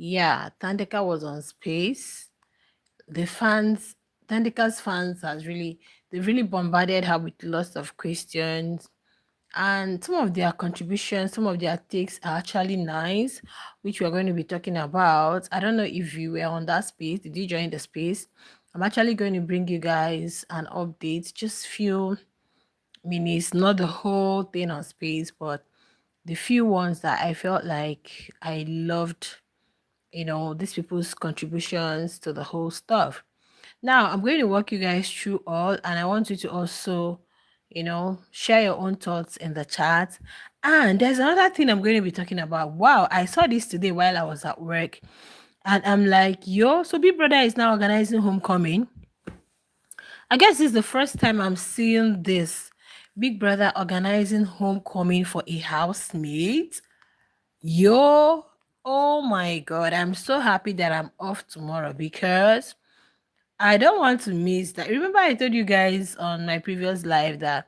Yeah, Thandeka was on space. The fans, Thandeka's fans has really, they really bombarded her with lots of questions. And some of their contributions, some of their takes are actually nice, which we're going to be talking about. I don't know if you were on that space. Did you join the space? I'm actually going to bring you guys an update, just few minutes, not the whole thing on space, but the few ones that I felt like I loved, these people's contributions to the whole stuff. Now, I'm going to walk you guys through all, and I want you to also, share your own thoughts in the chat. And there's another thing I'm going to be talking about. Wow, I saw this today while I was at work, and I'm like, yo, so Big Brother is now organizing homecoming. I guess this is the first time I'm seeing this. Big Brother organizing homecoming for a housemate. Yo, oh my God, I'm so happy that I'm off tomorrow because I don't want to miss that. Remember, I told you guys on my previous live that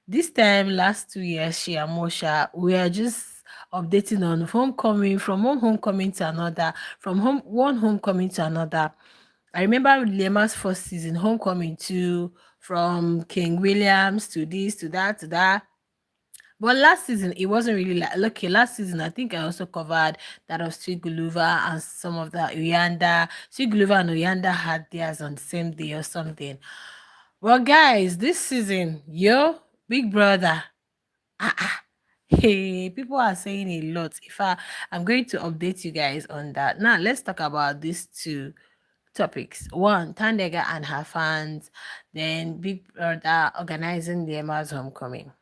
this time last 2 years, she and Mosha, we are just updating on homecoming, from one homecoming to another, from one homecoming to another. I remember Lema's first season, homecoming to from King Williams to this to that to that. But last season, it wasn't really like okay. Last season, I think I also covered that of Sweet Guluva and some of the Uyanda. Sweet Guluva and Uyanda had theirs on the same day or something. Well, guys, this season, yo, Big Brother, hey, people are saying a lot. I'm going to update you guys on that. Now, let's talk about these two topics. One, Tandega and her fans. Then Big Brother organizing the Emma's homecoming.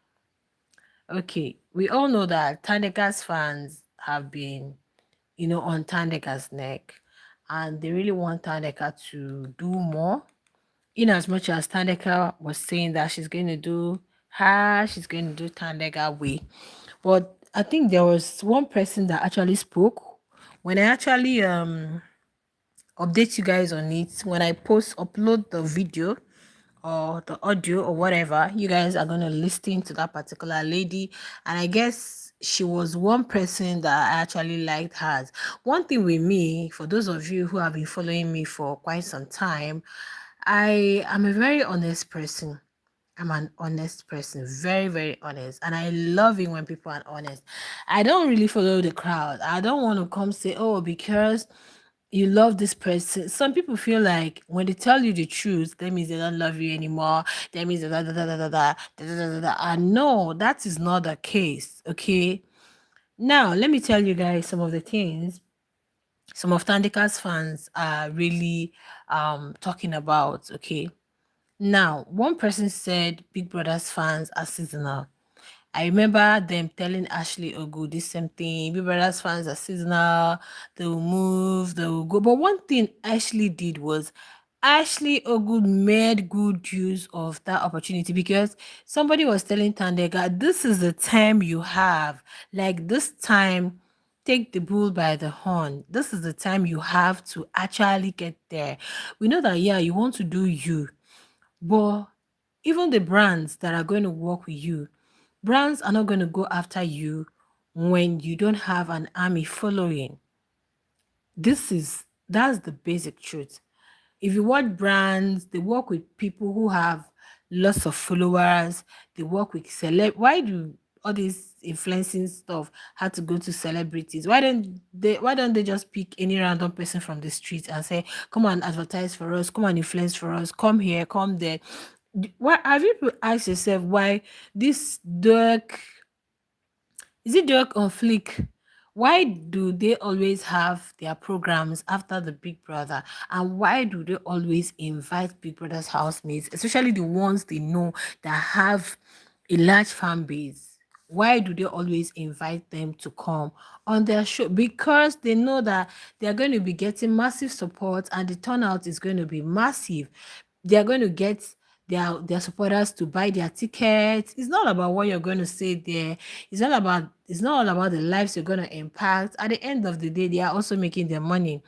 Okay, we all know that Tandeka's fans have been, on Tandeka's neck, and they really want Tandeka to do more. In as much as Tandeka was saying that she's going to do her, she's going to do Tandeka way. But I think there was one person that actually spoke when I actually update you guys on it. When I upload the video or the audio or whatever, you guys are going to listen to that particular lady. And I guess she was one person that I actually liked hers. One thing with me, for those of you who have been following me for quite some time, I am a very honest person. I'm an honest person, very, very honest. And I love it when people are honest. I don't really follow the crowd. I don't want to come say, oh, because you love this person. Some people feel like when they tell you the truth, that means they don't love you anymore. That means da da da da da da da da da da da. And no, that is not the case. Okay. Now let me tell you guys some of the things some of Tandeka's fans are really talking about. Okay. Now, one person said Big Brother's fans are seasonal. I remember them telling Ashley Ogu this same thing. Big Brother's fans are seasonal. They will move, they will go. But one thing Ashley did was Ashley Ogu made good use of that opportunity because somebody was telling Tandeka, this is the time you have. Like this time, take the bull by the horn. This is the time you have to actually get there. We know that, yeah, you want to do you, but even the brands that are going to work with you, brands are not going to go after you when you don't have an army following. That's the basic truth. If you watch brands, they work with people who have lots of followers, they work with why do all this influencing stuff have to go to celebrities? Why don't they just pick any random person from the street and say, come and advertise for us, come and influence for us, come here, come there? Why have you asked yourself why this dark is it dark on flick? Why do they always have their programs after the Big Brother? And why do they always invite Big Brother's housemates, especially the ones they know that have a large fan base? Why do they always invite them to come on their show? Because they know that they're going to be getting massive support and the turnout is going to be massive. They're going to get their supporters to buy their tickets. It's not about what you're going to say there. It's not all about the lives you're going to impact. At the end of the day, they are also making their money.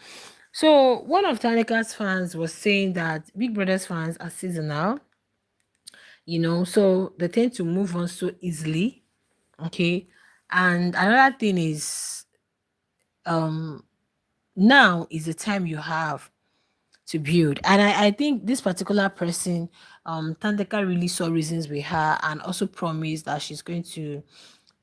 So one of Tandeka's fans was saying that Big Brother's fans are seasonal, so they tend to move on so easily. Okay. And another thing is Now is the time you have to build. And I think this particular person, Tandeka really saw reasons with her and also promised that she's going to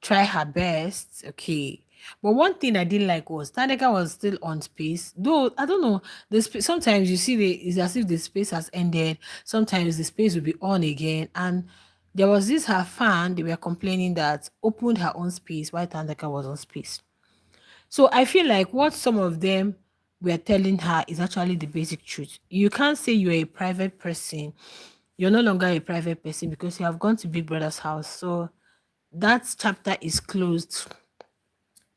try her best. Okay. But one thing I didn't like was Tandeka was still on space. Though I don't know, sometimes you see it's as if the space has ended. Sometimes the space will be on again. And there was this her fan, they were complaining that opened her own space while Tandeka was on space. So I feel like what some of them were telling her is actually the basic truth. You can't say you're a private person. You're no longer a private person because you have gone to Big Brother's house. So that chapter is closed.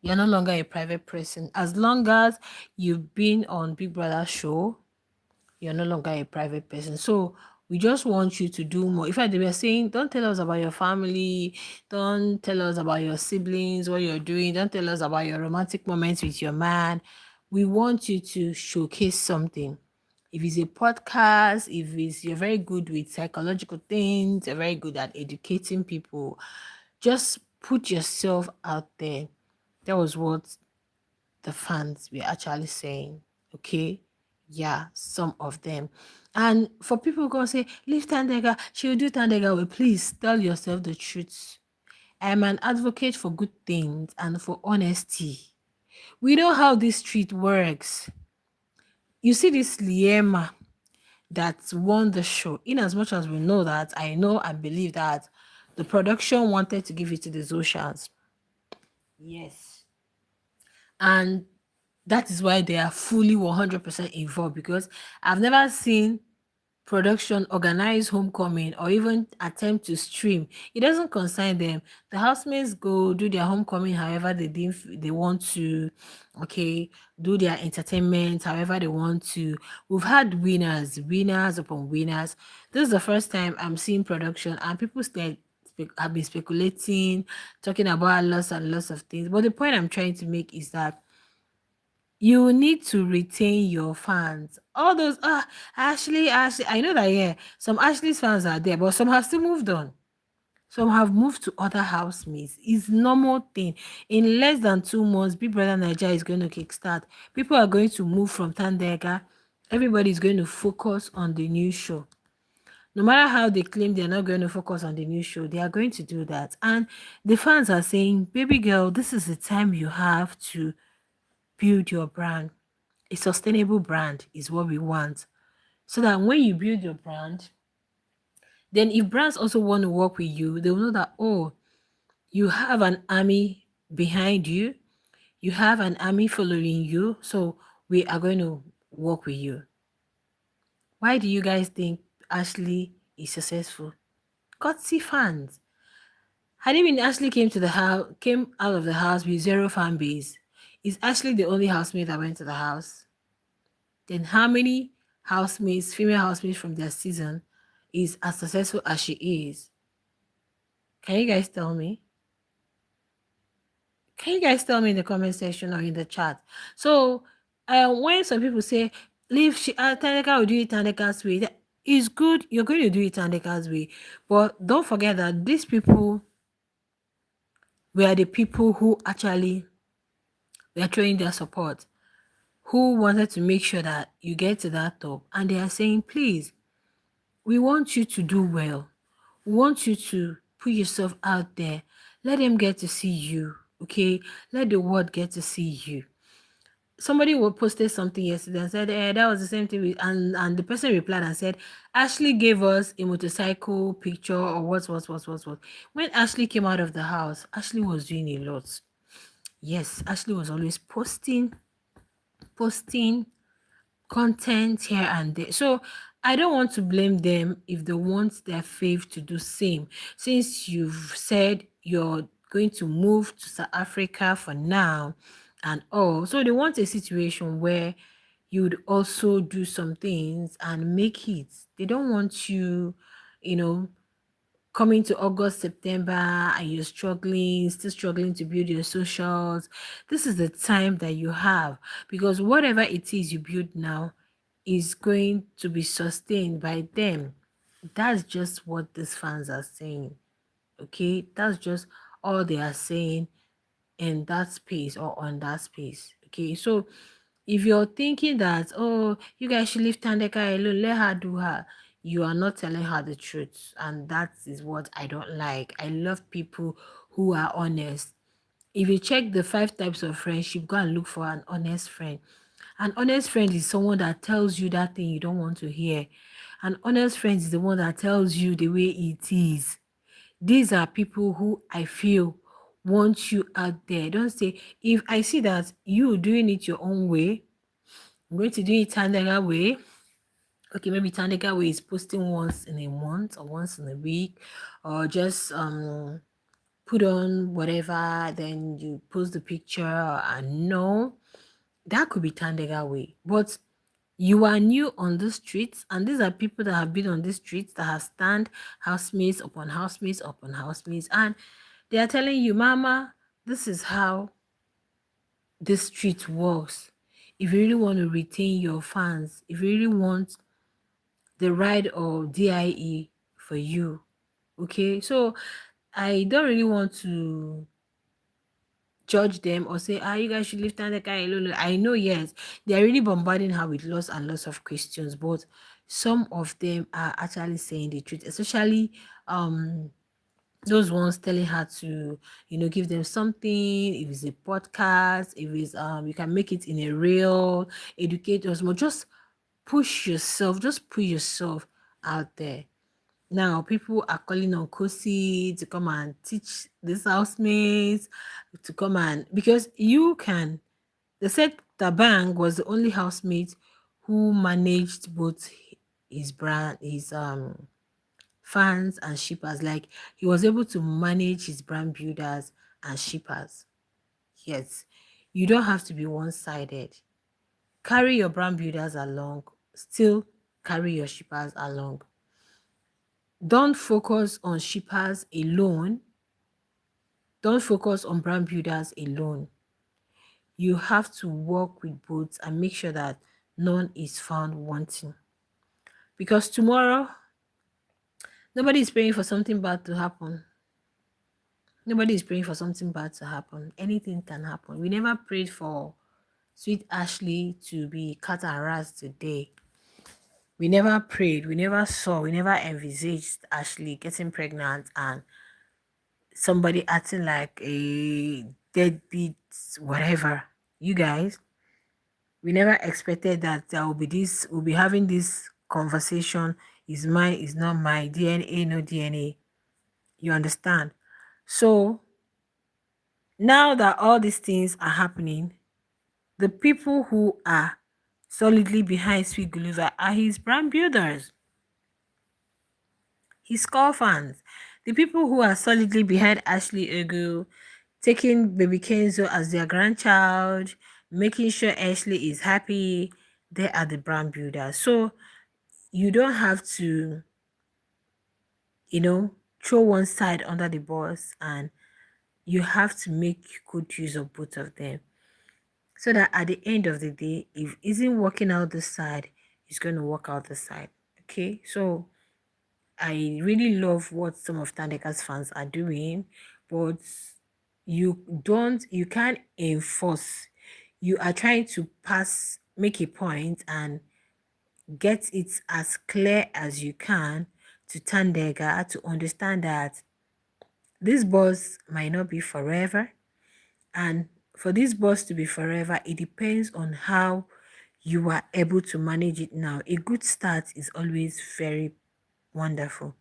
You're no longer a private person. As long as you've been on Big Brother's show, you're no longer a private person. So we just want you to do more. In fact, they were saying, don't tell us about your family, don't tell us about your siblings, what you're doing, don't tell us about your romantic moments with your man. We want you to showcase something. If it's a podcast, if it's you're very good with psychological things, you're very good at educating people, just put yourself out there. That was what the fans were actually saying. Okay. Yeah, some of them. And for people who go say, leave Tandega, she'll do Tandega. Well, please tell yourself the truth. I'm an advocate for good things and for honesty. We know how this street works. You see this Liema that won the show. In as much as we know that, I know and believe that the production wanted to give it to the Zoshans. Yes. And that is why they are fully 100% involved, because I've never seen production organize homecoming or even attempt to stream. It doesn't concern them. The housemates go do their homecoming however they want to. Okay, do their entertainment however they want to. We've had winners upon winners. This is the first time I'm seeing production and people have been speculating, talking about lots and lots of things. But the point I'm trying to make is that you need to retain your fans. All those Ashley. I know that yeah, some Ashley's fans are there, but some have still moved on. Some have moved to other housemates. It's normal thing. In less than 2 months, Big Brother Nigeria is going to kickstart. People are going to move from Tandeka. Everybody is going to focus on the new show. No matter how they claim they're not going to focus on the new show, they are going to do that. And the fans are saying, baby girl, this is the time you have to build your brand. A sustainable brand is what we want. So that when you build your brand, then if brands also want to work with you, they'll know that, oh, you have an army behind you, you have an army following you, so we are going to work with you. Why do you guys think Ashley is successful? Gutsy fans. Had it been Ashley came out of the house with zero fan base, is Ashley the only housemate that went to the house? Then how many housemates, female housemates from their season, is as successful as she is? Can you guys tell me? Can you guys tell me in the comment section or in the chat? So, when some people say, leave Tandeka will do it Tandeka's way, that is good. You're going to do it Tandeka's way. But don't forget that these people were the people who actually were showing their support, who wanted to make sure that you get to that top. And they are saying, please, we want you to do well. We want you to put yourself out there. Let them get to see you, okay? Let the world get to see you. Somebody will posted something yesterday and said, that was the same thing. And the person replied and said, Ashley gave us a motorcycle picture or what. When Ashley came out of the house, Ashley was doing a lot. Yes, Ashley was always posting content here and there. So I don't want to blame them if they want their fave to do same. Since you've said you're going to move to South Africa for now and all, so they want a situation where you'd also do some things and make it. They don't want you, you know, coming to August, September, and you're still struggling to build your socials. This is the time that you have, because whatever it is you build now is going to be sustained by them. That's just what these fans are saying. Okay, that's just all they are saying in that space or on that space. Okay, so If you're thinking that, oh, you guys should leave Tandeka alone, let her do her, you are not telling her the truth. And that is what I don't like. I love people who are honest. If you check the 5 types of friendship, go and look for an honest friend. An honest friend is someone that tells you that thing you don't want to hear. An honest friend is the one that tells you the way it is. These are people who I feel want you out there. Don't say, if I see that you doing it your own way, I'm going to do it Tandeka way. Okay, maybe Tandeka way is posting once in a month or once in a week, or just put on whatever, then you post the picture. And no, that could be Tandeka way. But you are new on the streets, and these are people that have been on the streets, that have stand housemates upon housemates upon housemates, and they are telling you, Mama, this is how this street works. If you really want to retain your fans, if you really want the ride of DIE for you, okay? So I don't really want to judge them or say, you guys should leave Tandeka alone. I know, yes, they're really bombarding her with lots and lots of questions, but some of them are actually saying the truth, especially those ones telling her to, give them something. If it's a podcast, if it's you can make it in a reel, educate us more. Just push yourself, just put yourself out there. Now, people are calling on Kosi to come and teach these housemates to come and, because you can. They said Tabang was the only housemate who managed both his brand, his fans and shippers. Like, he was able to manage his brand builders and shippers. Yes, you don't have to be one-sided. Carry your brand builders along, still carry your shippers along. Don't focus on shippers alone. Don't focus on brand builders alone. You have to work with both and make sure that none is found wanting. Because tomorrow, nobody is praying for something bad to happen. Nobody is praying for something bad to happen. Anything can happen. We never prayed for sweet Ashley to be cut and ras today. We never prayed, we never saw, we never envisaged Ashley getting pregnant and somebody acting like a deadbeat, whatever. You guys, we never expected that there will be this, we'll be having this conversation. Is mine, is not my DNA, no DNA. You understand? So now that all these things are happening, the people who are solidly behind Sweet Guluva are his brand builders, his core fans, the people who are solidly behind Ashley Egu, taking baby Kenzo as their grandchild, making sure Ashley is happy. They are the brand builders. So you don't have to, throw one side under the bus, and you have to make good use of both of them. So that at the end of the day, if it isn't working out this side, it's going to work out this side. Okay, so I really love what some of Tandeka's fans are doing, but you can't enforce. You are trying to make a point and get it as clear as you can to Tandeka to understand that this bus might not be forever. And for this bus to be forever, it depends on how you are able to manage it now. A good start is always very wonderful.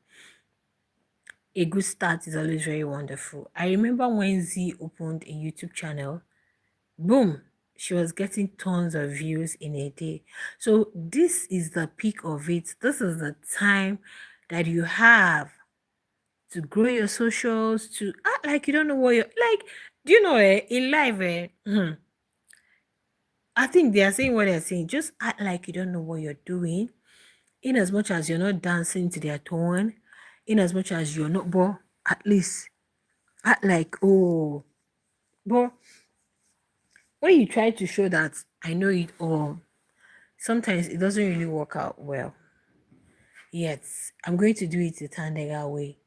A good start is always very wonderful. I remember when Z opened a YouTube channel, boom, she was getting tons of views in a day. So this is the peak of it. This is the time that you have to grow your socials, to act like you don't know what you're like. Do you know, in life, I think they are saying what they're saying. Just act like you don't know what you're doing, in as much as you're not dancing to their tone, in as much as you're not, but at least act like, oh, but when you try to show that I know it all, sometimes it doesn't really work out well. Yet, I'm going to do it the Tandega way.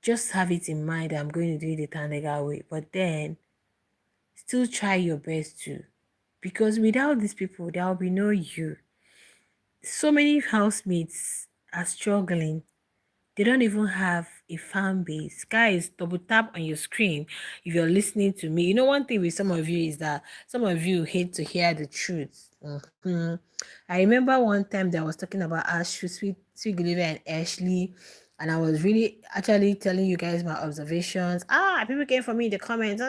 Just have it in mind that I'm going to do it the Tandega way, but then still try your best to because without these people, there will be no you. So many housemates are struggling. They don't even have a fan base. Guys, double tap on your screen if you're listening to me. You know, one thing with some of you is that some of you hate to hear the truth. I remember one time that I was talking about Ashley, Sweet Gulliver and Ashley, and I was really actually telling you guys my observations. People came for me in the comments.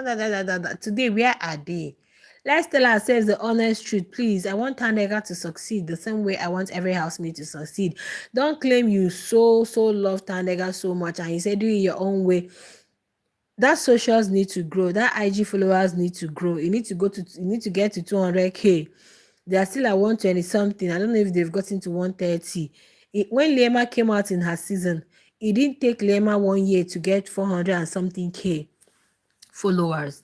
Today, where are they? Let's tell ourselves the honest truth, please. I want Tandeka to succeed the same way I want every housemate to succeed. Don't claim you so love Tandeka so much and you say do it your own way. That socials need to grow. That IG followers need to grow. You need to get to 200k. They are still at 120 something. I don't know if they've gotten to 130. When Lema came out in her season, it didn't take Lema 1 year to get 400 and something k followers.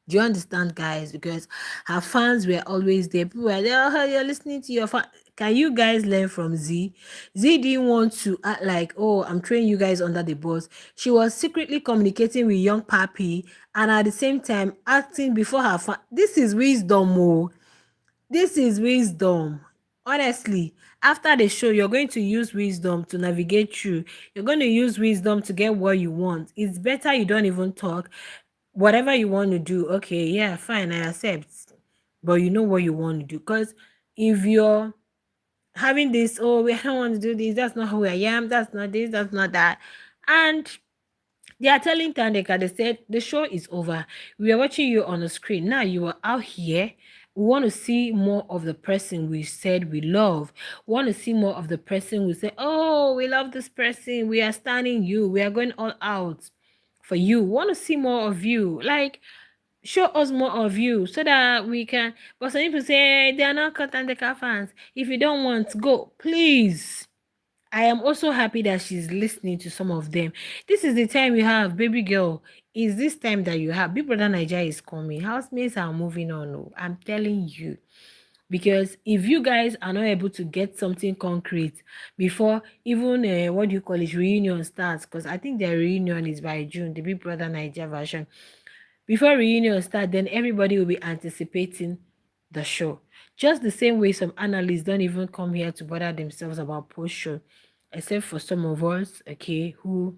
Do you understand, guys? Because her fans were always there. People were there, oh, you're listening to your fan. Can you guys learn from Z? Z didn't want to act like, oh, I'm throwing you guys under the bus. She was secretly communicating with young Papi and at the same time acting before her fan. This is wisdom, oh. This is wisdom. Honestly, after the show, you're going to use wisdom to navigate through. You're going to use wisdom to get what you want. It's better you don't even talk. Whatever you want to do, okay, yeah, fine, I accept. But you know what you want to do. Because if you're having this, oh, we don't want to do this, that's not who I am, that's not this, that's not that. And they are telling Tandeka, they said, the show is over. We are watching you on the screen. Now you are out here. We want to see more of the person we said we love. We want to see more of the person we say, oh, we love this person. We are standing you. We are going all out for you. We want to see more of you. Like, show us more of you so that we can. But some people say they are not Tandeka fans. If you don't want, go. Please. I am also happy that she's listening to some of them. This is the time you have, baby girl. Is this time that you have? Big Brother Nigeria is coming. Housemates are moving on. Oh, I'm telling you. Because if you guys are not able to get something concrete before even, what do you call it, reunion starts, because I think their reunion is by June, the Big Brother Nigeria version. Before reunion start, then everybody will be anticipating the show. Just the same way some analysts don't even come here to bother themselves about post-show, except for some of us, okay, who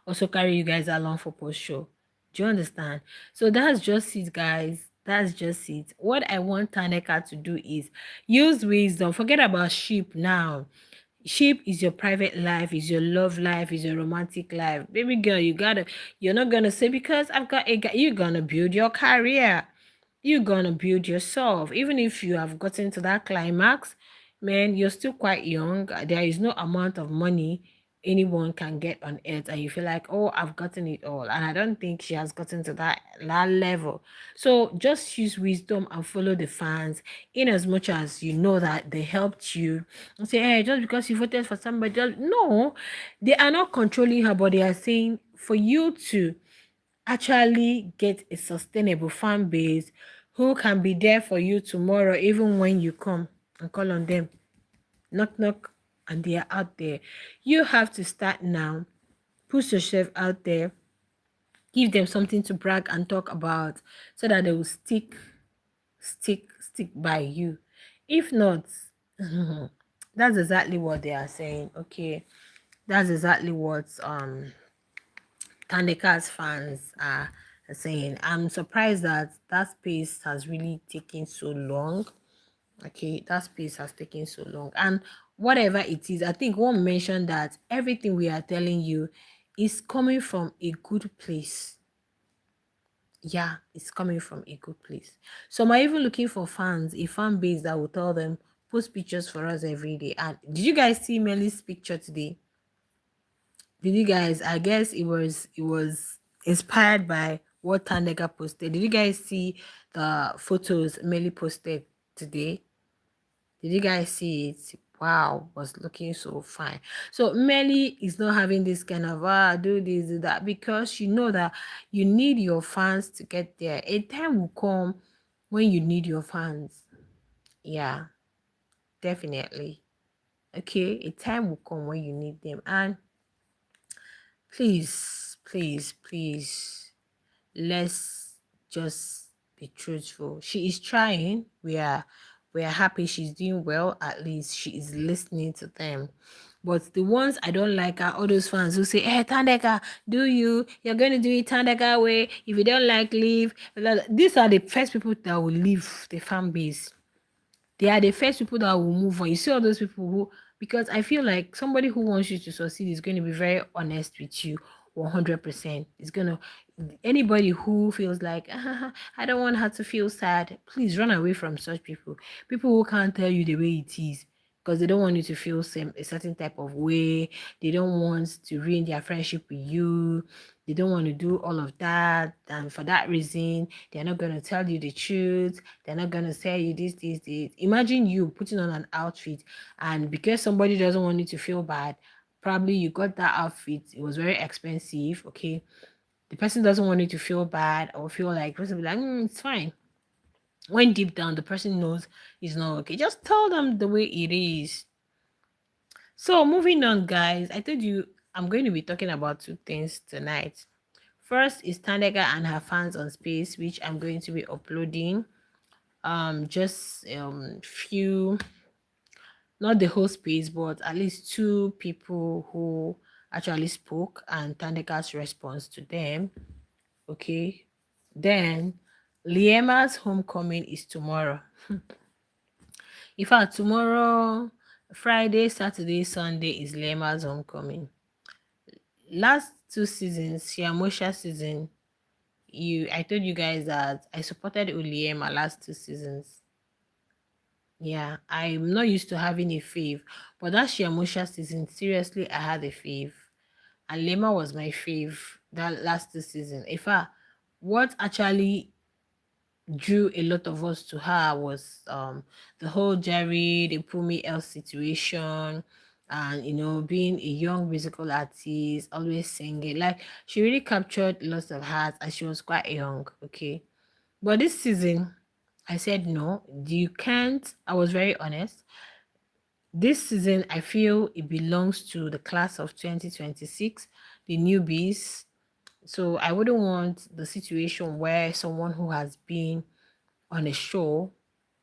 also carry you guys along for post-show. Do you understand? So that's just it, guys. That's just it. What I want Tandeka to do is use wisdom. Forget about sheep now. Sheep is your private life, is your love life, is your romantic life. Baby girl, you're not gonna say because I've got a guy, you're gonna build your career. You're gonna build yourself. Even if you have gotten to that climax, man, you're still quite young. There is no amount of money anyone can get on earth, and you feel like, oh, I've gotten it all. And I don't think she has gotten to that level. So just use wisdom and follow the fans in as much as you know that they helped you. And say, hey, just because you voted for somebody, no, they are not controlling her, but they are saying for you to actually get a sustainable fan base who can be there for you tomorrow, even when you come and call on them. Knock, knock, and they are out there. You have to start now. Push yourself out there. Give them something to brag and talk about so that they will stick by you. If not, that's exactly what they are saying. Okay. That's exactly what Tandeka's fans are saying. I'm surprised that that space has really taken so long. Okay, that space has taken so long. And whatever it is, I think one mentioned that everything we are telling you is coming from a good place. Yeah, it's coming from a good place. Some are even looking for fans, a fan base that will tell them, post pictures for us every day. And did you guys see Melly's picture today? Did you guys? I guess it was inspired by what Tandeka posted. Did you guys see the photos Melly posted today? Did you guys see it? Wow, was looking so fine. So Melly is not having this kind of do this, do that, because you know that you need your fans to get there. A time will come when you need your fans. Yeah, definitely. Okay, a time will come when you need them. And please, let's just be truthful. She is trying. We are happy she's doing well. At least she is listening to them. But the ones I don't like are all those fans who say, "Hey, Tandeka, do you're going to do it Tandeka way. If you don't like, leave." These are the first people that will leave the fan base. They are the first people that will move on. You see all those people who, because I feel like somebody who wants you to succeed is going to be very honest with you 100%. It's going to, anybody who feels like, I don't want her to feel sad, please run away from such people. People who can't tell you the way it is because they don't want you to feel a certain type of way. They don't want to ruin their friendship with you. They don't want to do all of that. And for that reason, they're not going to tell you the truth. They're not going to tell you this. Imagine you putting on an outfit, and because somebody doesn't want you to feel bad, probably you got that outfit. It was very expensive. Okay. The person doesn't want you to feel bad or feel like, person will be like, it's fine. When deep down, the person knows it's not okay. Just tell them the way it is. So moving on, guys, I told you I'm going to be talking about two things tonight. First is Tandeka and her fans on space, which I'm going to be uploading. Just few, not the whole space, but at least two people who actually spoke and Tandeka's response to them. Okay. Then Liema's homecoming is tomorrow. In fact, tomorrow, Friday, Saturday, Sunday is Liema's homecoming. Last two seasons, Shiamosha season, I told you guys that I supported Liema last two seasons. Yeah, I'm not used to having a fave, but that Shiamosha season, seriously, I had a fave. And Lema was my fave that last two season. In fact, what actually drew a lot of us to her was the whole Jerry, the Pumi L situation, and being a young musical artist, always singing. Like, she really captured lots of hearts, and she was quite young. Okay, but this season I said no, you can't. I was very honest. This season I feel it belongs to the class of 2026, the newbies. So I wouldn't want the situation where someone who has been on a show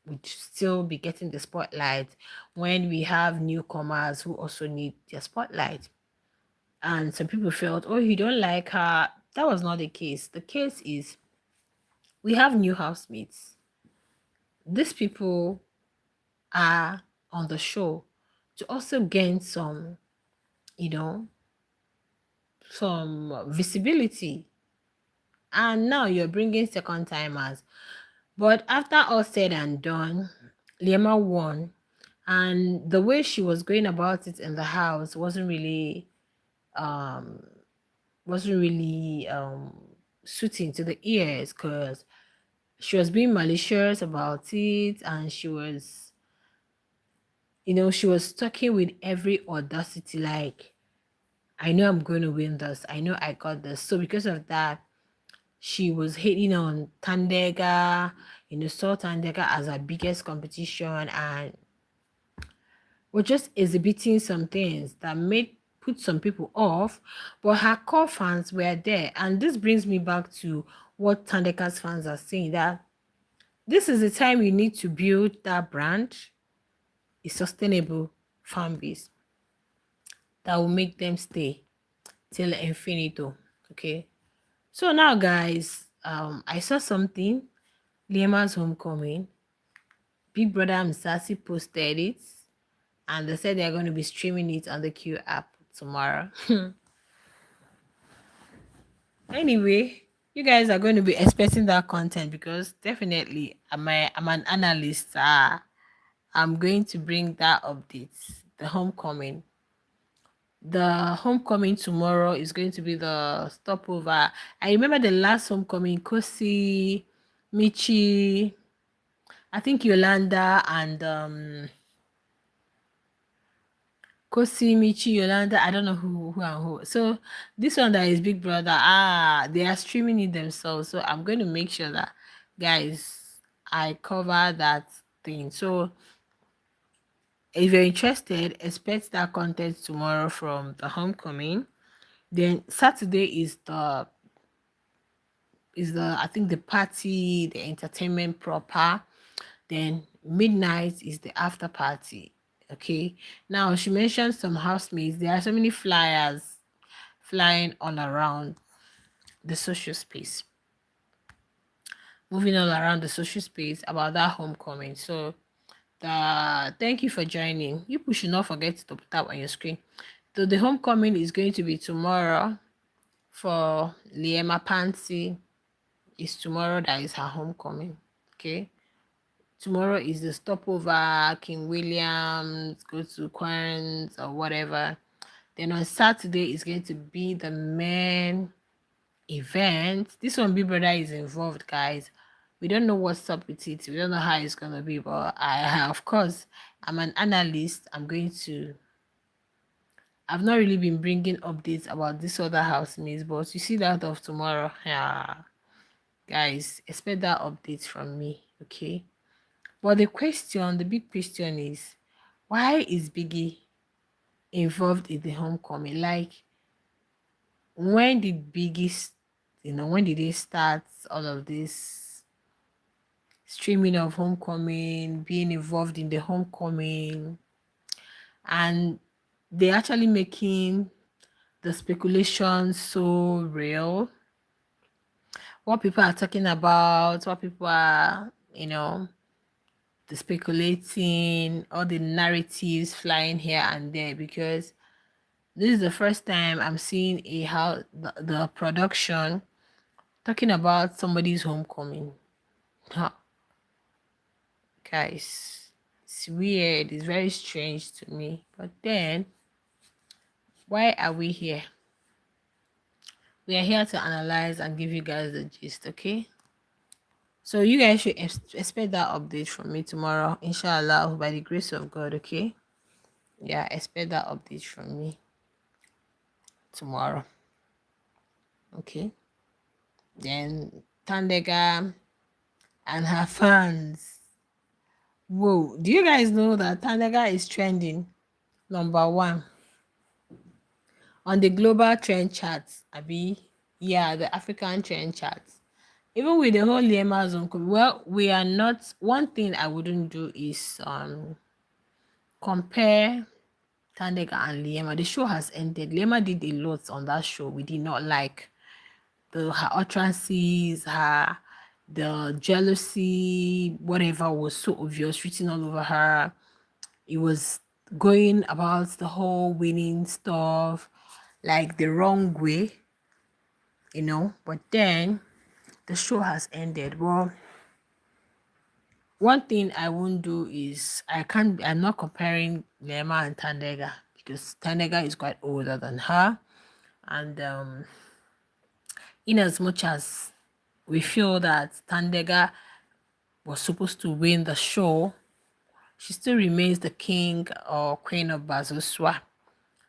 would still be getting the spotlight when we have newcomers who also need their spotlight. And some people felt, oh, you don't like her. That was not the case. The case is we have new housemates. These people are on the show to also gain some, you know, some visibility. And now you're bringing second timers. But after all said and done, Liema won. And the way she was going about it in the house um wasn't really suiting to the ears, because she was being malicious about it, and she was talking with every audacity, like, I know I'm going to win this, I know I got this. So because of that, she was hating on Tandeka, saw Tandeka as her biggest competition, and was just exhibiting some things that made put some people off, but her core fans were there. And this brings me back to what Tandeka's fans are saying, that this is the time you need to build that brand, a sustainable fan base that will make them stay till infinito. Okay. So now, guys, I saw something. Liema's homecoming. Big Brother and Sassy posted it, and they said they're going to be streaming it on the Q app tomorrow. Anyway, you guys are going to be expecting that content, because definitely I'm an analyst. I'm going to bring that update. The homecoming. The homecoming tomorrow is going to be the stopover. I remember the last homecoming, Kosi, Michi, I think Yolanda, and Kosi, Michi, Yolanda, I don't know who and who. So this one that is Big Brother, they are streaming it themselves. So I'm going to make sure that, guys, I cover that thing. So if you're interested, expect that content tomorrow from the homecoming. Then Saturday is the is the, I think, the party, the entertainment proper. Then midnight is the after party. Okay. Now she mentioned some housemates. There are so many flyers flying all around the social space, moving all around the social space about that homecoming. So thank you for joining. You should not forget to tap on your screen. So the homecoming is going to be tomorrow for Liema Pansy. It's tomorrow that is her homecoming. Okay. Tomorrow is the stopover, King Williams, go to Quarns or whatever. Then on Saturday is going to be the main event. This one, Big Brother is involved, guys. We don't know what's up with it. We don't know how it's gonna be, but of course, I'm an analyst. I've not really been bringing updates about this other housemates, but you see that of tomorrow. Yeah, guys, expect that update from me, okay? But the big question is, why is Biggie involved in the homecoming? Like, when did when did they start all of this streaming of homecoming, being involved in the homecoming? And they actually making the speculation so real. What people are talking about, what people are, the speculating, all the narratives flying here and there, because this is the first time I'm seeing the production talking about somebody's homecoming. Huh. Guys, it's weird. It's very strange to me. But then, why are we here? We are here to analyze and give you guys the gist, okay? So you guys should expect that update from me tomorrow, inshallah, by the grace of God, okay? Yeah, expect that update from me tomorrow, okay? Then Tandeka and her fans. Whoa, do you guys know that Tandeka is trending #1 on the global trend charts? Yeah, the African trend charts. Even with the whole Liema zone, well, we are not. One thing I wouldn't do is compare Tandeka and Liema. The show has ended. Liema did a lot on that show. We did not like her utterances, the jealousy, whatever was so obvious, written all over her. It was going about the whole winning stuff like the wrong way, But then the show has ended. Well, one thing I won't do is I'm not comparing Lema and Thandeka, because Thandeka is quite older than her. And in as much as we feel that Thandeka was supposed to win the show, she still remains the king or queen of Bazoswa.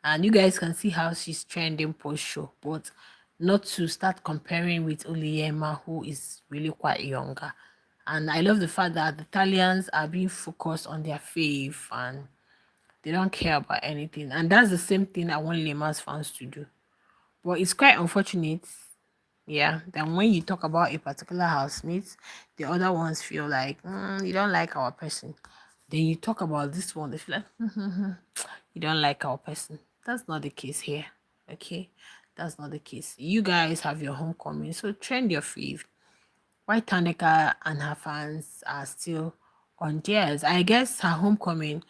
And you guys can see how she's trending post-show, but not to start comparing with Liema, who is really quite younger. And I love the fact that the Italians are being focused on their faith and they don't care about anything. And that's the same thing I want Lema's fans to do. But it's quite unfortunate, yeah, that when you talk about a particular housemate, the other ones feel like, you don't like our person. Then you talk about this one, they feel like, you don't like our person. That's not the case here, okay? That's not the case. You guys have your homecoming, so trend your faith. Why Tandeka and her fans are still on theirs? I guess her homecoming,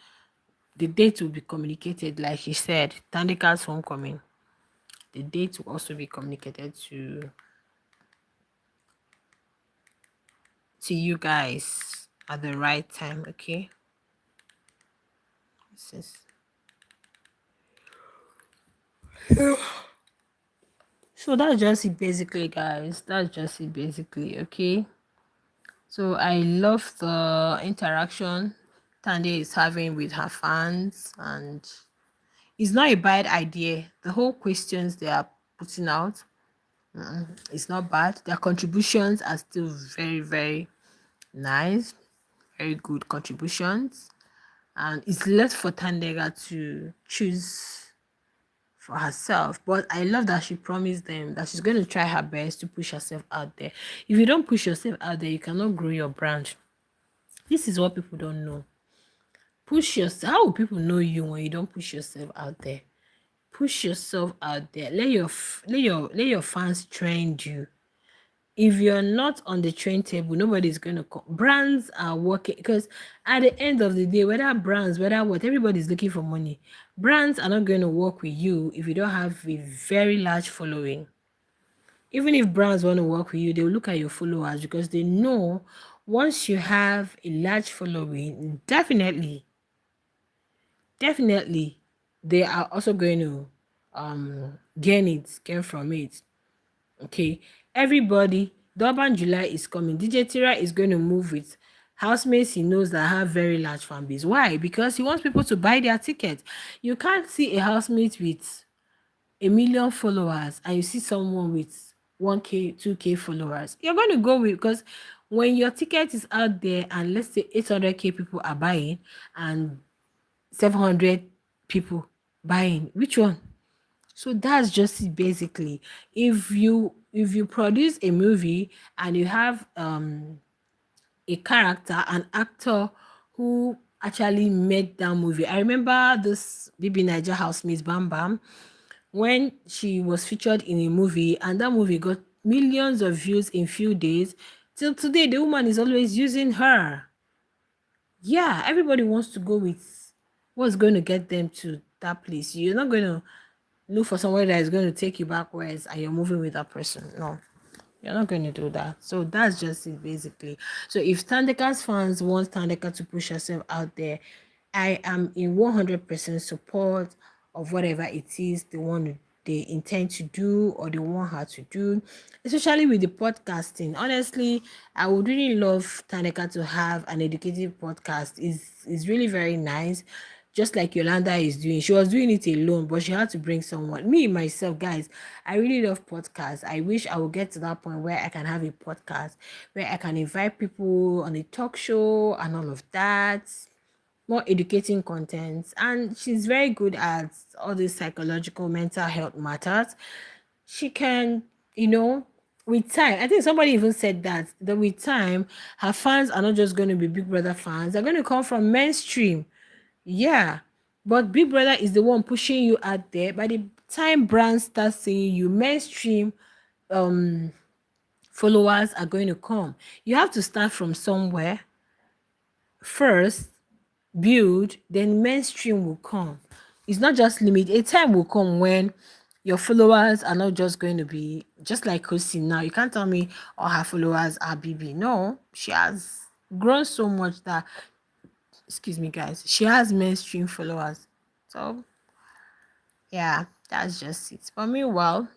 the date will be communicated, like she said. Tandeka's homecoming, the date will also be communicated to you guys at the right time, okay? So that's just it basically, guys. That's just it basically, okay? So I love the interaction Tande is having with her fans, and it's not a bad idea. The whole questions they are putting out, it's not bad. Their contributions are still very, very nice, very good contributions. And it's left for Tandega to choose for herself. But I love that she promised them that she's going to try her best to push herself out there. If you don't push yourself out there, you cannot grow your brand. This is what people don't know. Push yourself. How will people know you when you don't push yourself out there? Push yourself out there. Let your fans trend you. If you're not on the train table, nobody's going to come. Brands are working because at the end of the day, whether brands, whether what, everybody's looking for money. Brands are not going to work with you if you don't have a very large following. Even if brands want to work with you, they'll look at your followers because they know once you have a large following, definitely they are also going to gain from it. Okay, everybody, Durban July is coming. DJ Tira is going to move with housemates he knows that have very large fan base. Why? Because he wants people to buy their tickets. You can't see a housemate with 1 million followers and you see someone with 1K, 2K followers. You're going to go with, because when your ticket is out there and let's say 800K people are buying and 700 people buying, which one? So that's just it basically. If you produce a movie and you have a character, an actor who actually made that movie. I remember this BB Niger housemate Bam Bam when she was featured in a movie and that movie got millions of views in few days. Till today, the woman is always using her. Yeah, everybody wants to go with what's going to get them to that place. You're not going to look for somewhere that is going to take you backwards and you're moving with that person. No, you're not going to do that. So that's just it basically. So if Tandeka's fans want Tandeka to push herself out there, I am in 100% support of whatever it is they intend to do or they want her to do, especially with the podcasting. Honestly, I would really love Tandeka to have an educative podcast. Is really very nice, just like Yolanda is doing. She was doing it alone, but she had to bring someone. Me, myself, guys, I really love podcasts. I wish I would get to that point where I can have a podcast, where I can invite people on a talk show and all of that, more educating content. And she's very good at all these psychological mental health matters. She can, with time, I think somebody even said that with time, her fans are not just going to be Big Brother fans, they're going to come from mainstream. Yeah, but Big Brother is the one pushing you out there. By the time brands start seeing you, mainstream followers are going to come. You have to start from somewhere first, build, then mainstream will come. It's not just limit. A time will come when your followers are not just going to be just like Kosi now. You can't tell me all her followers are BB. No, she has grown so much that, excuse me, guys, she has mainstream followers. So yeah, that's just it. But meanwhile,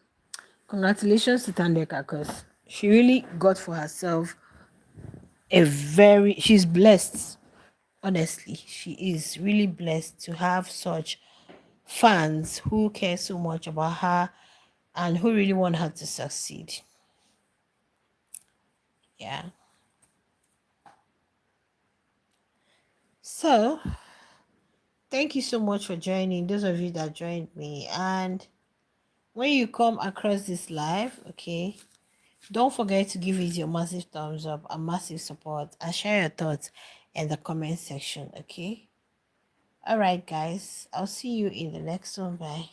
congratulations to Tandeka because she really got for herself she's blessed. Honestly, she is really blessed to have such fans who care so much about her and who really want her to succeed. Yeah. So, thank you so much for joining, those of you that joined me. And when you come across this live, okay, don't forget to give it your massive thumbs up and massive support and share your thoughts in the comment section, okay? All right, guys, I'll see you in the next one. Bye.